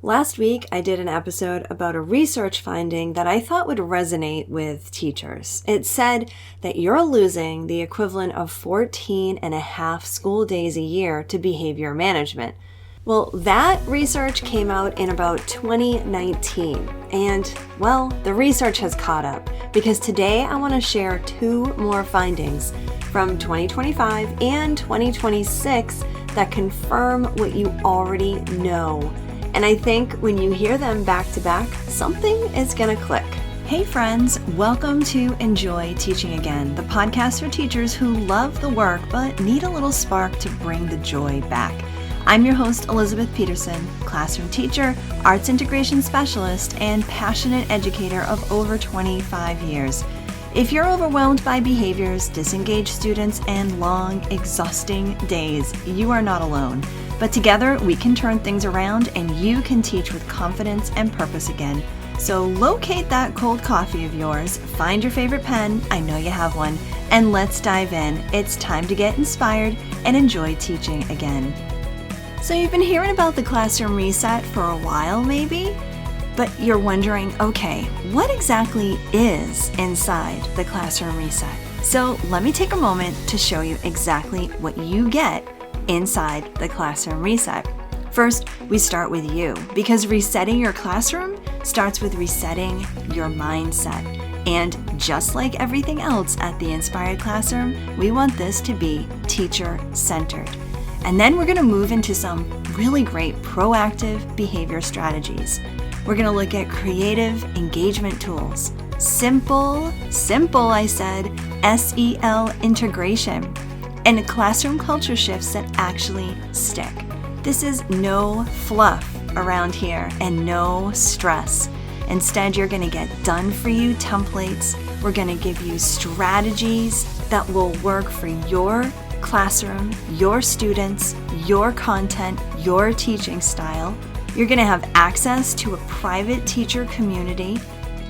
Last week, I did an episode about a research finding that I thought would resonate with teachers. It said that you're losing the equivalent of 14 and a half school days a year to behavior management. Well, that research came out in about 2019, and, well, the research has caught up because today I want to share two more findings from 2025 and 2026 that confirm what you already know. And I think when you hear them back to back, something is going to click. Hey friends, welcome to Enjoy Teaching Again, the podcast for teachers who love the work but need a little spark to bring the joy back. I'm your host, Elizabeth Peterson, classroom teacher, arts integration specialist, and passionate educator of over 25 years. If you're overwhelmed by behaviors, disengaged students, and long, exhausting days, you are not alone. But together, we can turn things around and you can teach with confidence and purpose again. So locate that cold coffee of yours, find your favorite pen, I know you have one, and let's dive in. It's time to get inspired and enjoy teaching again. So you've been hearing about the classroom reset for a while maybe, but you're wondering, okay, what exactly is inside the classroom reset? So let me take a moment to show you exactly what you get inside the classroom reset. First, we start with you, because resetting your classroom starts with resetting your mindset. And just like everything else at the Inspired Classroom, we want this to be teacher-centered. And then we're going to move into some really great proactive behavior strategies. We're going to look at creative engagement tools, simple, I said, SEL integration, and classroom culture shifts that actually stick. This is no fluff around here and no stress. Instead, you're going to get done-for-you templates. We're going to give you strategies that will work for your classroom, your students, your content, your teaching style. You're going to have access to a private teacher community,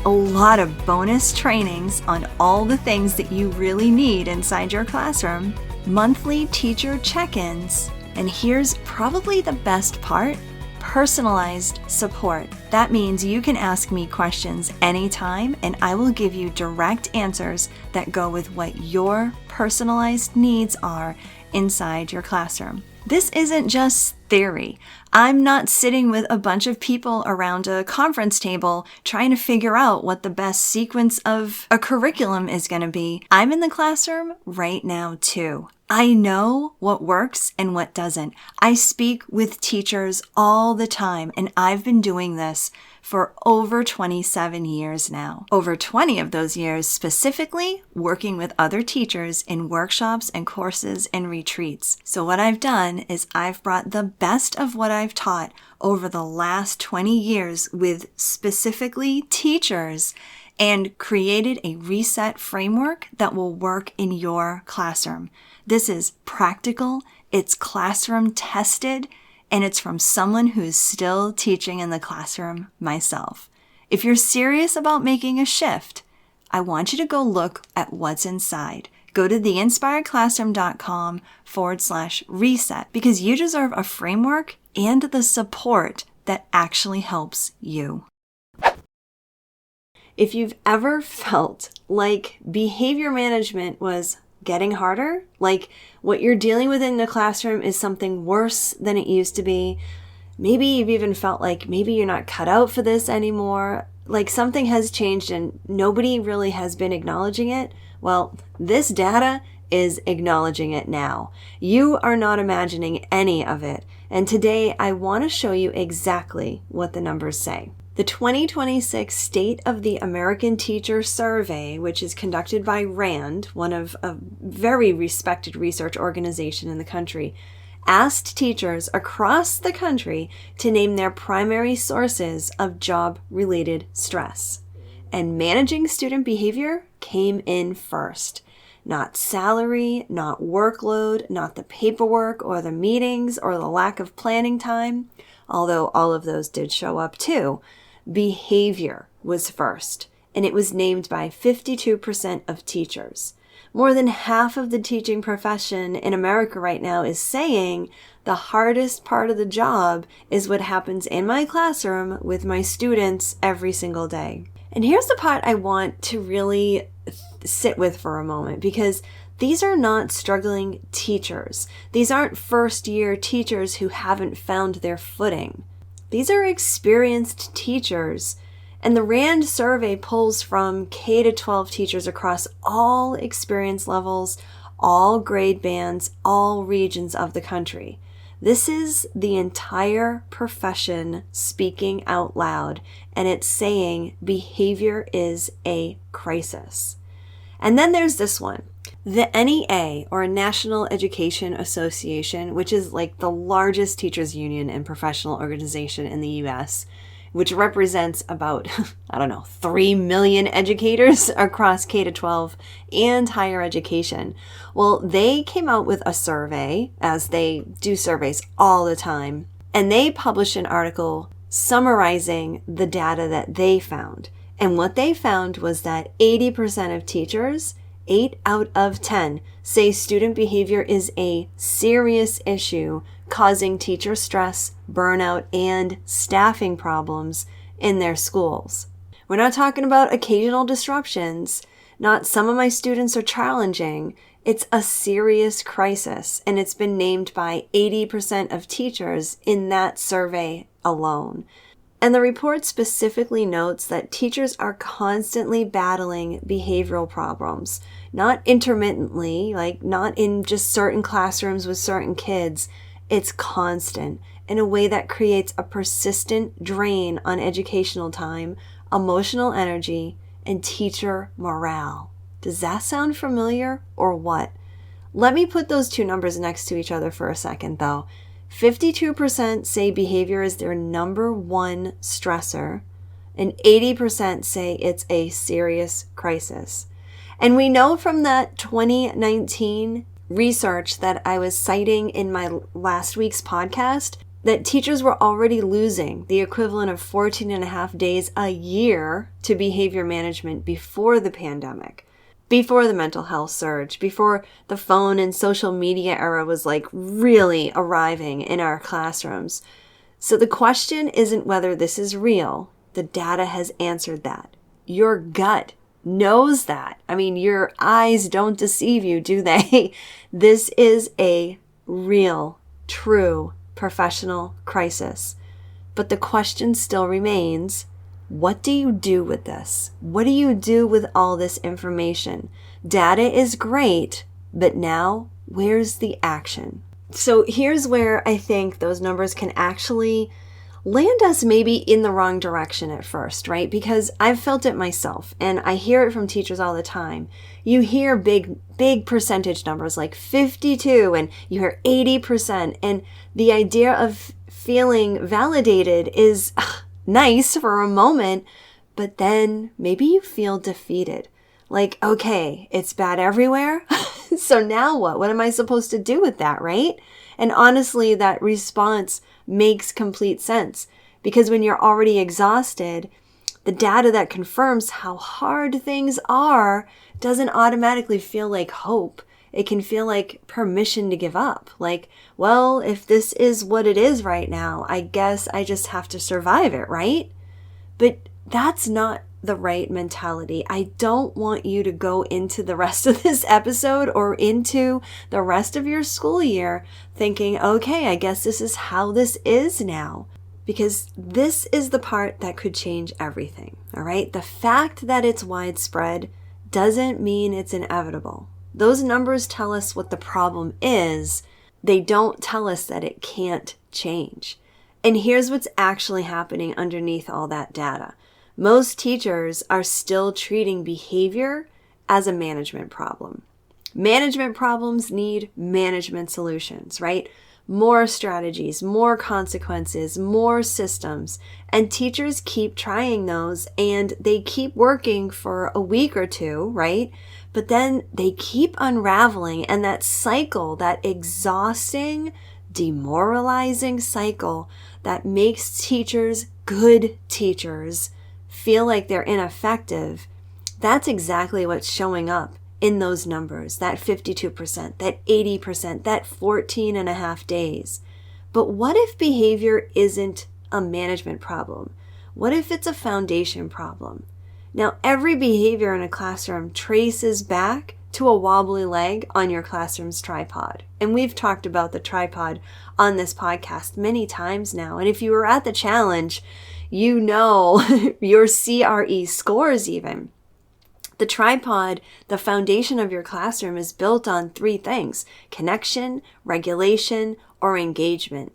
a lot of bonus trainings on all the things that you really need inside your classroom, monthly teacher check-ins, and here's probably the best part, personalized support. That means you can ask me questions anytime and I will give you direct answers that go with what your personalized needs are inside your classroom. This isn't just theory. I'm not sitting with a bunch of people around a conference table trying to figure out what the best sequence of a curriculum is going to be. I'm in the classroom right now too. I know what works and what doesn't. I speak with teachers all the time, and I've been doing this for over 27 years now. Over 20 of those years specifically working with other teachers in workshops and courses and retreats. So what I've done is I've brought the best of what I've taught over the last 20 years with specifically teachers and created a reset framework that will work in your classroom. This is practical, it's classroom tested, and it's from someone who's still teaching in the classroom myself. If you're serious about making a shift, I want you to go look at what's inside. Go to theinspiredclassroom.com/reset because you deserve a framework and the support that actually helps you. If you've ever felt like behavior management was getting harder, like what you're dealing with in the classroom is something worse than it used to be, maybe you've even felt like maybe you're not cut out for this anymore, like something has changed and nobody really has been acknowledging it, well, this data is acknowledging it now. You are not imagining any of it. And today I want to show you exactly what the numbers say. The 2026 State of the American Teacher Survey, which is conducted by RAND, one of a very respected research organization in the country, asked teachers across the country to name their primary sources of job-related stress. And managing student behavior came in first. Not salary, not workload, not the paperwork or the meetings or the lack of planning time, although all of those did show up too. Behavior was first, and it was named by 52% of teachers. More than half of the teaching profession in America right now is saying the hardest part of the job is what happens in my classroom with my students every single day. And here's the part I want to really sit with for a moment, because these are not struggling teachers. These aren't first-year teachers who haven't found their footing. These are experienced teachers. And the RAND survey pulls from K-12 teachers across all experience levels, all grade bands, all regions of the country. This is the entire profession speaking out loud, and it's saying behavior is a crisis. And then there's this one. The NEA, or National Education Association, which is like the largest teachers union and professional organization in the U.S., which represents about, 3 million educators across K-12 and higher education. Well, they came out with a survey, as they do surveys all the time, and they published an article summarizing the data that they found. And what they found was that 80% of teachers, 8 out of 10, say student behavior is a serious issue causing teacher stress, burnout, and staffing problems in their schools. We're not talking about occasional disruptions, not some of my students are challenging. It's a serious crisis, and it's been named by 80% of teachers in that survey alone. And the report specifically notes that teachers are constantly battling behavioral problems, not intermittently, like not in just certain classrooms with certain kids. It's constant in a way that creates a persistent drain on educational time, emotional energy, and teacher morale. Does that sound familiar or what? Let me put those two numbers next to each other for a second, though. 52% say behavior is their number one stressor, and 80% say it's a serious crisis. And we know from that 2019 research that I was citing in my last week's podcast that teachers were already losing the equivalent of 14 and a half days a year to behavior management before the pandemic, before the mental health surge, before the phone and social media era was like really arriving in our classrooms. So the question isn't whether this is real. The data has answered that. Your gut knows that. I mean, your eyes don't deceive you, do they? This is a real, true professional crisis. But the question still remains, what do you do with this? What do you do with all this information? Data is great, but now where's the action? So here's where I think those numbers can actually land us maybe in the wrong direction at first, right? Because I've felt it myself, and I hear it from teachers all the time. You hear big percentage numbers like 52, and you hear 80%, and the idea of feeling validated is nice for a moment, but then maybe you feel defeated. Like, okay, it's bad everywhere. So now what? What am I supposed to do with that, right? And honestly, that response makes complete sense, because when you're already exhausted, the data that confirms how hard things are doesn't automatically feel like hope. It can feel like permission to give up. Like, well, if this is what it is right now, I guess I just have to survive it, right? But that's not the right mentality. I don't want you to go into the rest of this episode or into the rest of your school year thinking, okay, I guess this is how this is now. Because this is the part that could change everything, all right? The fact that it's widespread doesn't mean it's inevitable. Those numbers tell us what the problem is. They don't tell us that it can't change. And here's what's actually happening underneath all that data. Most teachers are still treating behavior as a management problem. Management problems need management solutions, right? More strategies, more consequences, more systems. And teachers keep trying those, and they keep working for a week or two, right? But then they keep unraveling, and that cycle, that exhausting, demoralizing cycle that makes teachers good teachers feel like they're ineffective, that's exactly what's showing up in those numbers, that 52%, that 80%, that 14 and a half days. But what if behavior isn't a management problem? What if it's a foundation problem? Now, every behavior in a classroom traces back to a wobbly leg on your classroom's tripod. And we've talked about the tripod on this podcast many times now. And if you were at the challenge, you know your CRE scores even. The tripod, the foundation of your classroom, is built on three things: connection, regulation, or engagement.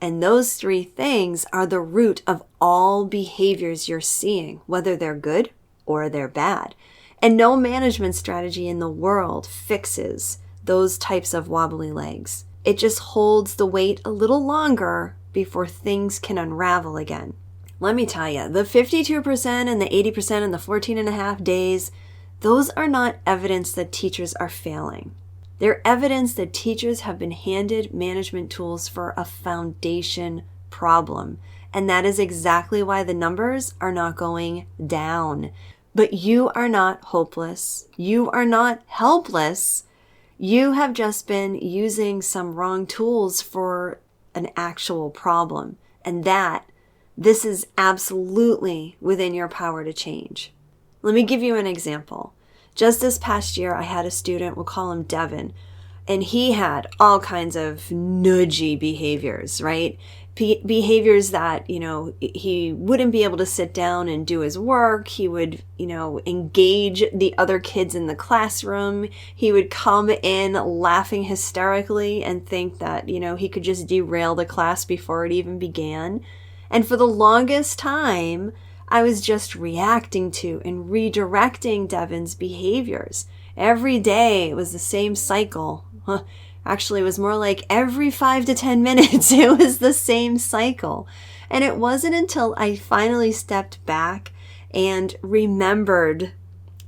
And those three things are the root of all behaviors you're seeing, whether they're good or they're bad. And no management strategy in the world fixes those types of wobbly legs. It just holds the weight a little longer before things can unravel again. Let me tell you, the 52% and the 80% and the 14 and a half days, those are not evidence that teachers are failing. They're evidence that teachers have been handed management tools for a foundation problem. And that is exactly why the numbers are not going down. But you are not hopeless. You are not helpless. You have just been using some wrong tools for an actual problem. And this is absolutely within your power to change. Let me give you an example. Just this past year, I had a student, we'll call him Devin, and he had all kinds of nudgy behaviors, right? Behaviors that, he wouldn't be able to sit down and do his work. He would, engage the other kids in the classroom. He would come in laughing hysterically and think that, he could just derail the class before it even began. And for the longest time, I was just reacting to and redirecting Devin's behaviors. Every day it was the same cycle. Actually, it was more like every 5 to 10 minutes, it was the same cycle. And it wasn't until I finally stepped back and remembered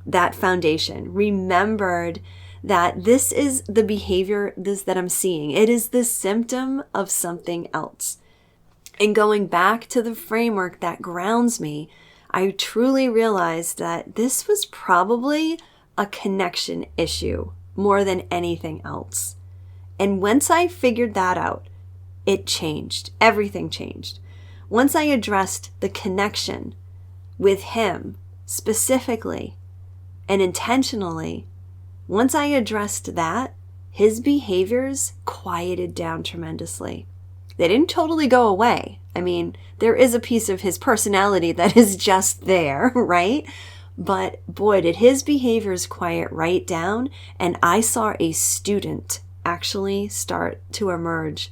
that foundation, remembered that this is the behavior that I'm seeing. It is the symptom of something else. And going back to the framework that grounds me, I truly realized that this was probably a connection issue more than anything else. And once I figured that out, it changed. Everything changed. Once I addressed the connection with him specifically and intentionally, once I addressed that, his behaviors quieted down tremendously. They didn't totally go away. I mean, there is a piece of his personality that is just there, right? But boy, did his behaviors quiet right down, and I saw a student actually start to emerge.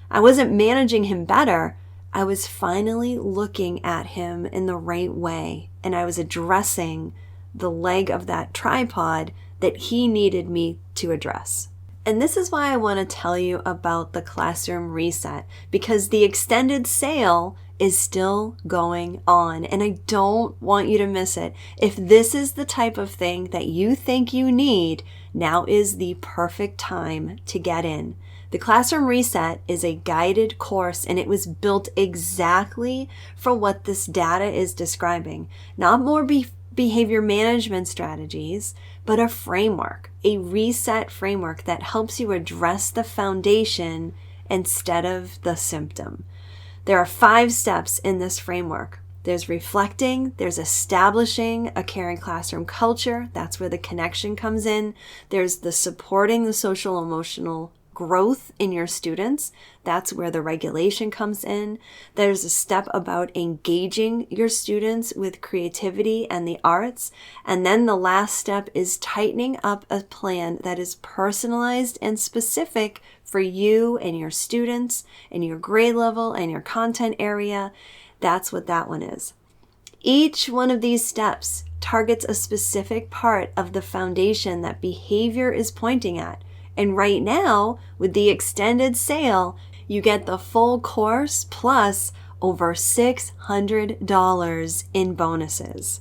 I wasn't managing him better. I was finally looking at him in the right way, and I was addressing the leg of that tripod that he needed me to address. And this is why I want to tell you about the classroom reset, because the extended sale is still going on, and I don't want you to miss it. If this is the type of thing that you think you need, now is the perfect time to get in. The Classroom Reset is a guided course, and it was built exactly for what this data is describing. Not more behavior management strategies, but a framework, a reset framework that helps you address the foundation instead of the symptom. There are 5 steps in this framework. There's reflecting, there's establishing a caring classroom culture. That's where the connection comes in. There's the supporting the social emotional growth in your students. That's where the regulation comes in. There's a step about engaging your students with creativity and the arts. And then the last step is tightening up a plan that is personalized and specific for you and your students and your grade level and your content area. That's what that one is. Each one of these steps targets a specific part of the foundation that behavior is pointing at. And right now, with the extended sale, you get the full course plus over $600 in bonuses.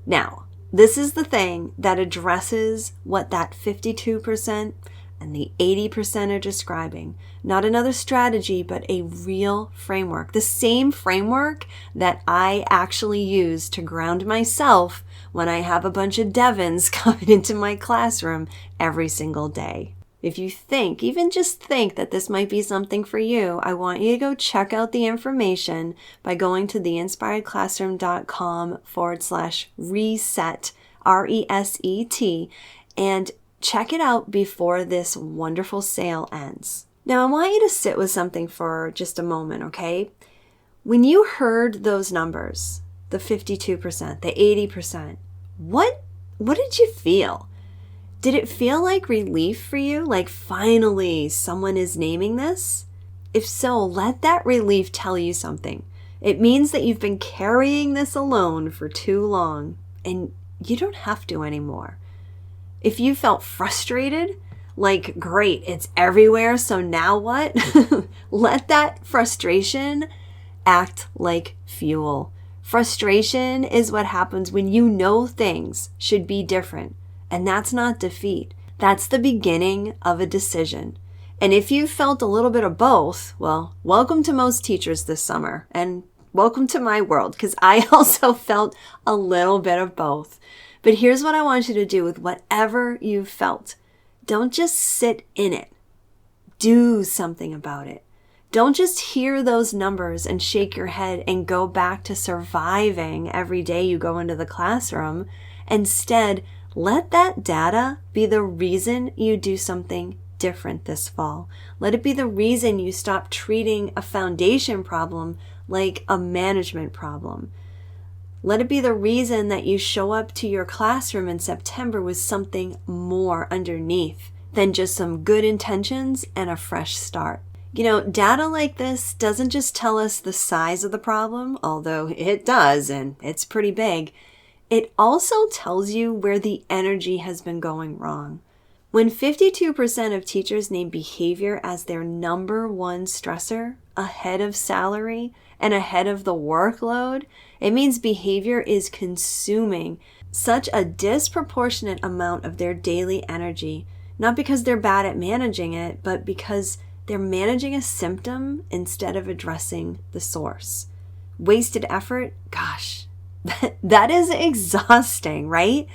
Now, this is the thing that addresses what that 52% and the 80% are describing. Not another strategy, but a real framework. The same framework that I actually use to ground myself when I have a bunch of Devons coming into my classroom every single day. If you think, even just think that this might be something for you, I want you to go check out the information by going to theinspiredclassroom.com/reset, RESET, and check it out before this wonderful sale ends. Now, I want you to sit with something for just a moment, okay? When you heard those numbers, the 52%, the 80%, what did you feel? Did it feel like relief for you? Like finally someone is naming this? If so, let that relief tell you something. It means that you've been carrying this alone for too long and you don't have to anymore. If you felt frustrated, like great, it's everywhere, so now what? Let that frustration act like fuel. Frustration is what happens when you know things should be different. And that's not defeat. That's the beginning of a decision. And if you felt a little bit of both, well, welcome to most teachers this summer and welcome to my world, because I also felt a little bit of both. But here's what I want you to do with whatever you felt. Don't just sit in it. Do something about it. Don't just hear those numbers and shake your head and go back to surviving every day you go into the classroom. Instead, let that data be the reason you do something different this fall. Let it be the reason you stop treating a foundation problem like a management problem. Let it be the reason that you show up to your classroom in September with something more underneath than just some good intentions and a fresh start. You know, data like this doesn't just tell us the size of the problem, although it does, and it's pretty big. It also tells you where the energy has been going wrong. When 52% of teachers name behavior as their number one stressor, ahead of salary and ahead of the workload, it means behavior is consuming such a disproportionate amount of their daily energy, not because they're bad at managing it, but because they're managing a symptom instead of addressing the source. Wasted effort, gosh, that is exhausting, right?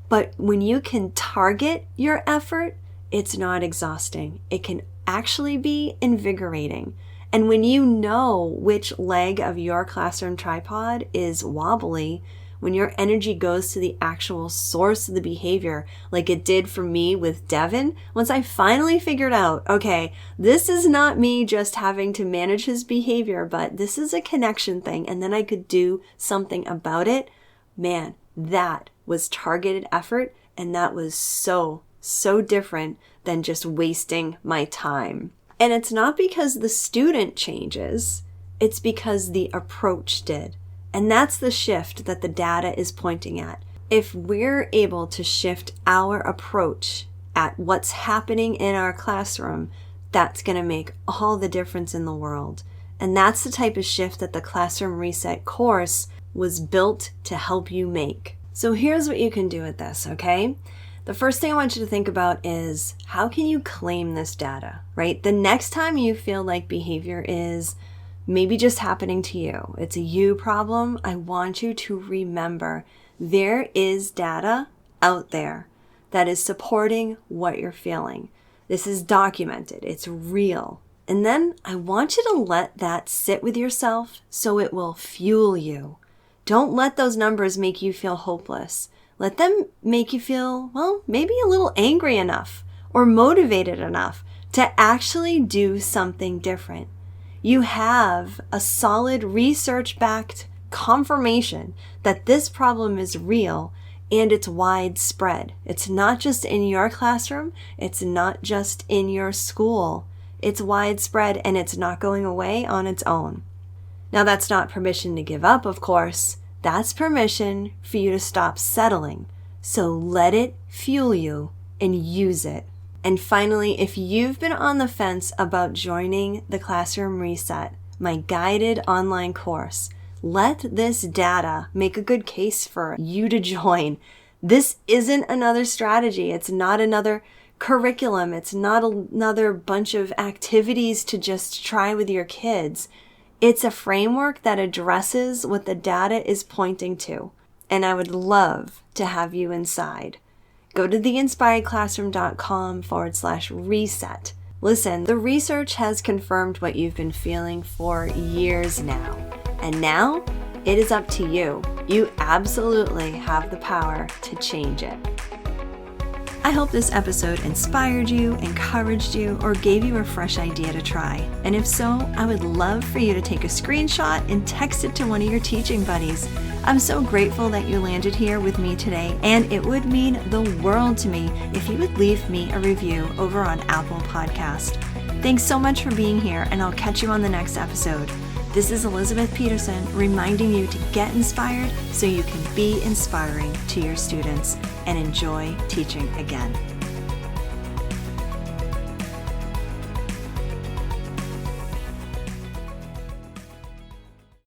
But when you can target your effort, it's not exhausting. It can actually be invigorating. And when you know which leg of your classroom tripod is wobbly, when your energy goes to the actual source of the behavior, like it did for me with Devin, once I finally figured out, okay, this is not me just having to manage his behavior, but this is a connection thing, and then I could do something about it, man, that was targeted effort, and that was so different than just wasting my time. And it's not because the student changes, it's because the approach did. And that's the shift that the data is pointing at. If we're able to shift our approach at what's happening in our classroom, that's going to make all the difference in the world. And that's the type of shift that the Classroom Reset course was built to help you make. So here's what you can do with this, okay? The first thing I want you to think about is, how can you claim this data, right? The next time you feel like behavior is maybe just happening to you, it's a you problem, I want you to remember there is data out there that is supporting what you're feeling. This is documented, it's real. And then I want you to let that sit with yourself so it will fuel you. Don't let those numbers make you feel hopeless. Let them make you feel, well, maybe a little angry enough or motivated enough to actually do something different. You have a solid research-backed confirmation that this problem is real and it's widespread. It's not just in your classroom. It's not just in your school. It's widespread and it's not going away on its own. Now, that's not permission to give up, of course. That's permission for you to stop settling. So let it fuel you and use it. And finally, if you've been on the fence about joining the Classroom Reset, my guided online course, let this data make a good case for you to join. This isn't another strategy. It's not another curriculum. It's not another bunch of activities to just try with your kids. It's a framework that addresses what the data is pointing to. And I would love to have you inside. Go to theinspiredclassroom.com/reset. Listen, the research has confirmed what you've been feeling for years now. And now it is up to you. You absolutely have the power to change it. I hope this episode inspired you, encouraged you, or gave you a fresh idea to try. And if so, I would love for you to take a screenshot and text it to one of your teaching buddies. I'm so grateful that you landed here with me today, and it would mean the world to me if you would leave me a review over on Apple Podcast. Thanks so much for being here, and I'll catch you on the next episode. This is Elizabeth Peterson reminding you to get inspired so you can be inspiring to your students and enjoy teaching again.